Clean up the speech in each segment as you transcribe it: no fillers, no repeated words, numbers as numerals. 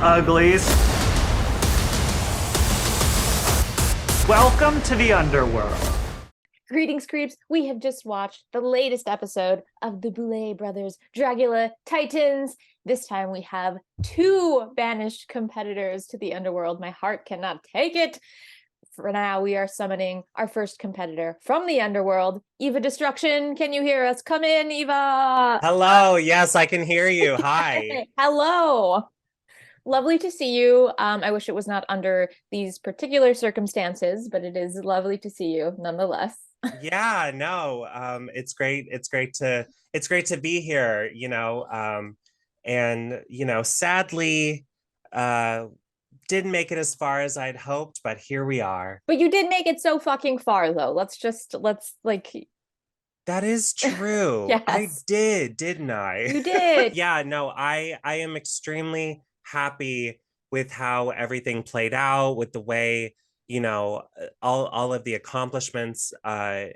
uglies. Welcome to the underworld. Greetings, creeps. We have just watched the latest episode of the BOULET Brothers Dragula Titans. This time we have two banished competitors to the underworld. My heart cannot take it. For now, we are summoning our first competitor from the underworld, Evah Destruction. Can you hear us? Come in, Evah. Hello. Yes, I can hear you. Hi. Hello. Lovely to see you. I wish it was not under these particular circumstances, but it is lovely to see you nonetheless. Yeah, no. It's great. It's great to be here, and sadly, didn't make it as far as I'd hoped, but here we are. But you did make it so fucking far though. Let's That is true. Yes. I did, didn't I? You did. Yeah, no, I am extremely happy with how everything played out, with the way, all of the accomplishments, and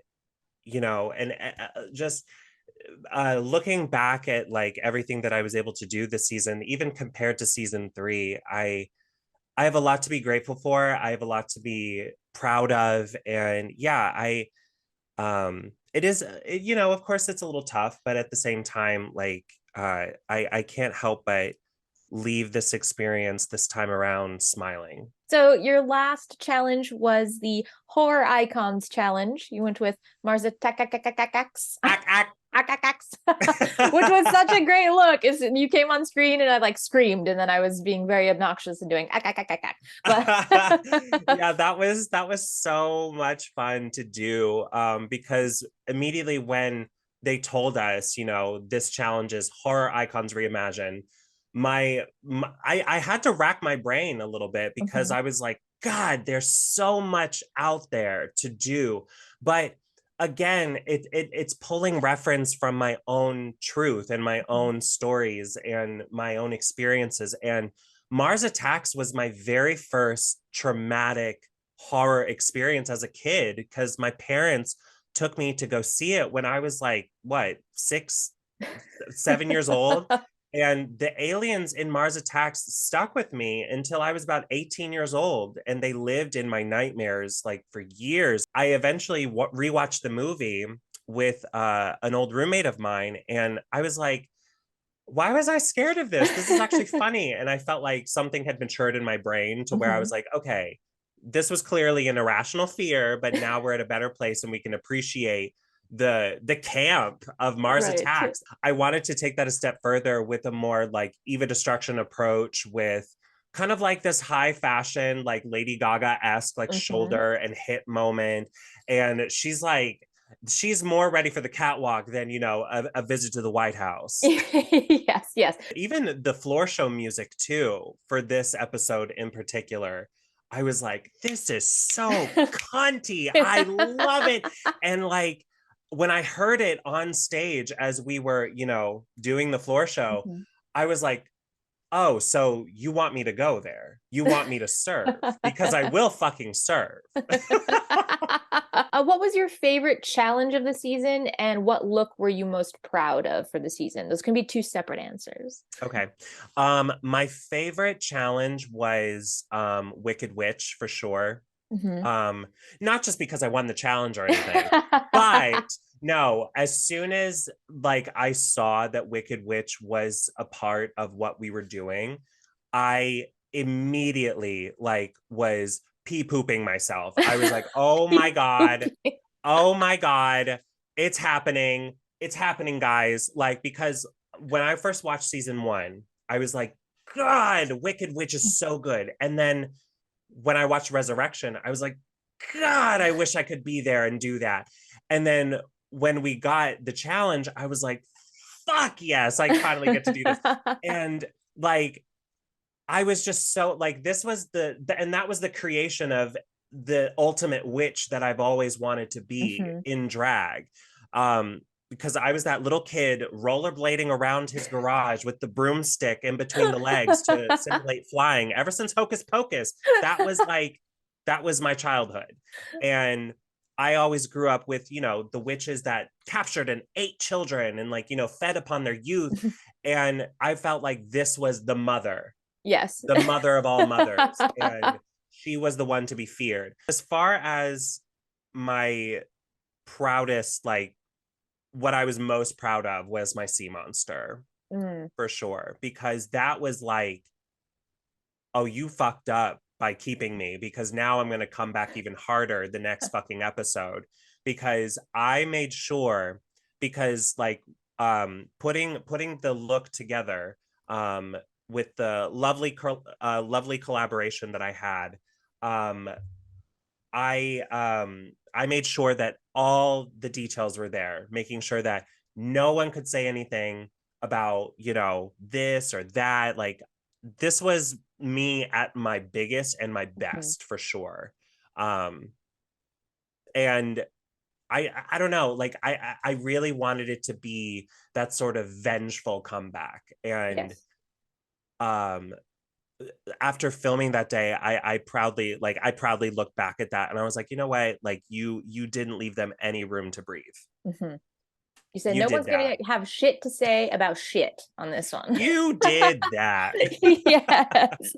just looking back at like everything that I was able to do this season, even compared to season 3, I have a lot to be grateful for. I have a lot to be proud of, and yeah, it is, of course it's a little tough, but at the same time, like, I can't help but leave this experience this time around smiling. So your last challenge was the Horror Icons challenge. You went with Marza Takakakakax, which was such a great look. You came on screen and I like screamed, and then I was being very obnoxious and doing but yeah, that was so much fun to do, because immediately when they told us, this challenge is Horror Icons Reimagined, I had to rack my brain a little bit, because I was like, God, there's so much out there to do. But again, it's pulling reference from my own truth and my own stories and my own experiences. And Mars Attacks was my very first traumatic horror experience as a kid, because my parents took me to go see it when I was like, what, 6, 7 years old. And the aliens in Mars Attacks stuck with me until I was about 18 years old, and they lived in my nightmares like for years. I eventually rewatched the movie with an old roommate of mine, and I was like, why was I scared of this? This is actually funny. And I felt like something had matured in my brain to where I was like, okay, this was clearly an irrational fear, but now we're at a better place and we can appreciate the camp of Mars Attacks. I wanted to take that a step further with a more like Evah Destruction approach, with kind of like this high fashion, like Lady Gaga-esque, like shoulder and hip moment. And she's more ready for the catwalk than, a visit to the White House. Yes. Even the floor show music too, for this episode in particular, I was like, this is so cunty. I love it. And like, when I heard it on stage as we were, doing the floor show, I was like, oh, so you want me to go there? You want me to serve? Because I will fucking serve. What was your favorite challenge of the season, and what look were you most proud of for the season? Those can be two separate answers. Okay. My favorite challenge was Wicked Witch, for sure. Not just because I won the challenge or anything, but no, as soon as like I saw that Wicked Witch was a part of what we were doing, I immediately like was pee pooping myself. I was like, oh my God, it's happening, guys. Like, because when I first watched season 1, I was like, God, Wicked Witch is so good. And then when I watched Resurrection, I was like, God, I wish I could be there and do that. And then when we got the challenge, I was like, fuck yes, I finally get to do this. And like, I was just so like, this was and that was the creation of the ultimate witch that I've always wanted to be in drag. Because I was that little kid rollerblading around his garage with the broomstick in between the legs to simulate flying ever since Hocus Pocus. That was my childhood. And I always grew up with, the witches that captured and ate children and fed upon their youth. And I felt like this was the mother Yes. the mother of all mothers. And she was the one to be feared. As far as my proudest, like what I was most proud of was my sea monster, for sure. Because that was like, oh, you fucked up by keeping me, because now I'm going to come back even harder the next fucking episode, because I made sure, because like putting the look together with the lovely collaboration that I had, I made sure that all the details were there, making sure that no one could say anything about, you know, this or that. Like, this was me at my biggest and my best, for sure. And I don't know, like I really wanted it to be that sort of vengeful comeback. And Yes. after filming that day, I proudly look back at that, and I was like, you know what, like you didn't leave them any room to breathe. You said You no did one's gonna that. have shit to say about shit on this one. You did that. Yes.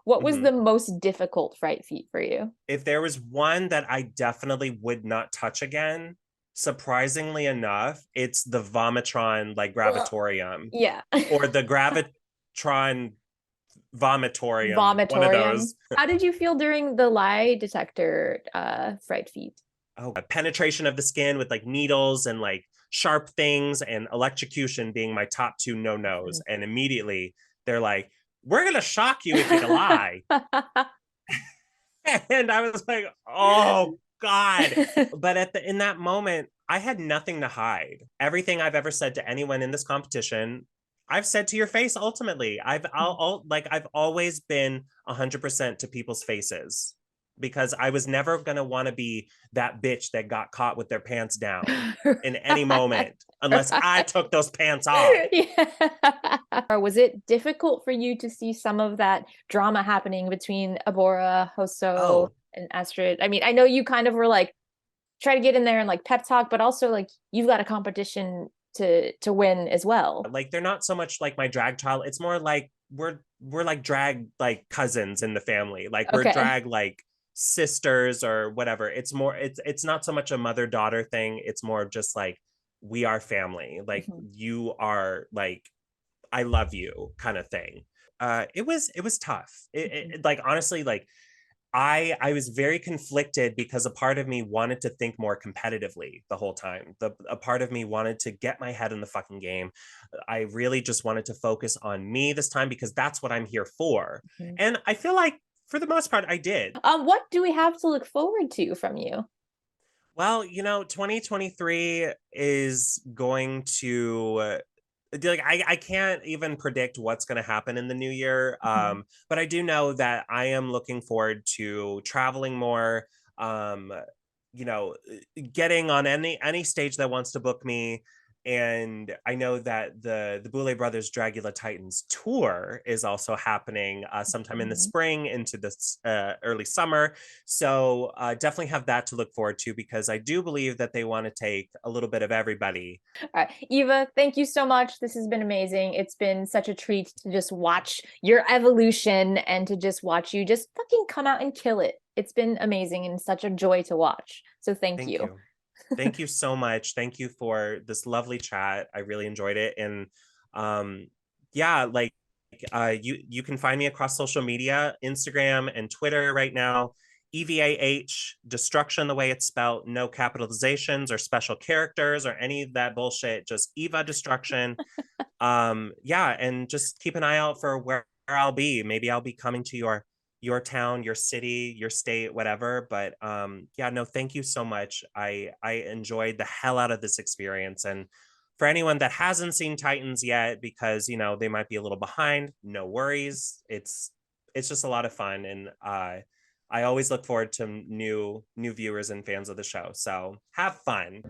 What was Mhm. the most difficult fright feat for you? If there was one that I definitely would not touch again, surprisingly enough, it's the Vomitron, like Gravitorium, Yeah. or the Gravitron Vomitorium, one of Vomitorium. those. How did you feel during the lie detector fright feat? Oh, penetration of the skin with like needles and like sharp things, and electrocution being my top two no-nos. And immediately they're like, we're gonna shock you if you can lie. And I was like, oh God. But in that moment, I had nothing to hide. Everything I've ever said to anyone in this competition, I've said to your face. Ultimately, I've always been 100% to people's faces, because I was never gonna want to be that bitch that got caught with their pants down in any moment, unless I took those pants off. Yeah. Or was it difficult for you to see some of that drama happening between Abora, Hoso, Oh, and Astrud? I mean, I know you kind of were like try to get in there and like pep talk, but also like you've got a competition to win as well. like they're not so much like my drag child. It's more like we're like drag like cousins in the family. Like we're Okay. drag like sisters or whatever. It's not so much a mother-daughter thing. It's more of just like, we are family. Like, you are like, I love you kind of thing. It was tough. Like, honestly, like I was very conflicted, because a part of me wanted to think more competitively the whole time. A part of me wanted to get my head in the fucking game. I really just wanted to focus on me this time, because that's what I'm here for. And I feel like for the most part I did. What do we have to look forward to from you? Well, 2023 is going to like, I can't even predict what's going to happen in the new year. But I do know that I am looking forward to traveling more, um, you know, getting on any stage that wants to book me. And I know that the BOULET Brothers Dragula Titans tour is also happening sometime in the spring into this early summer. So definitely have that to look forward to, because I do believe that they want to take a little bit of everybody. All right, Evah, thank you so much. This has been amazing. It's been such a treat to just watch your evolution and to just watch you just fucking come out and kill it. It's been amazing and such a joy to watch. So thank Thank you. you. Thank you so much. Thank you for this lovely chat. I really enjoyed it. And yeah, like you can find me across social media, Instagram and Twitter right now. EVAH Destruction, the way it's spelled, no capitalizations or special characters or any of that bullshit, just Evah Destruction. Yeah, and just keep an eye out for where I'll be. Maybe I'll be coming to your town, your city, your state, whatever. But yeah, no, thank you so much. I enjoyed the hell out of this experience. And for anyone that hasn't seen Titans yet, because they might be a little behind, no worries. It's just a lot of fun. And I always look forward to new viewers and fans of the show. So have fun.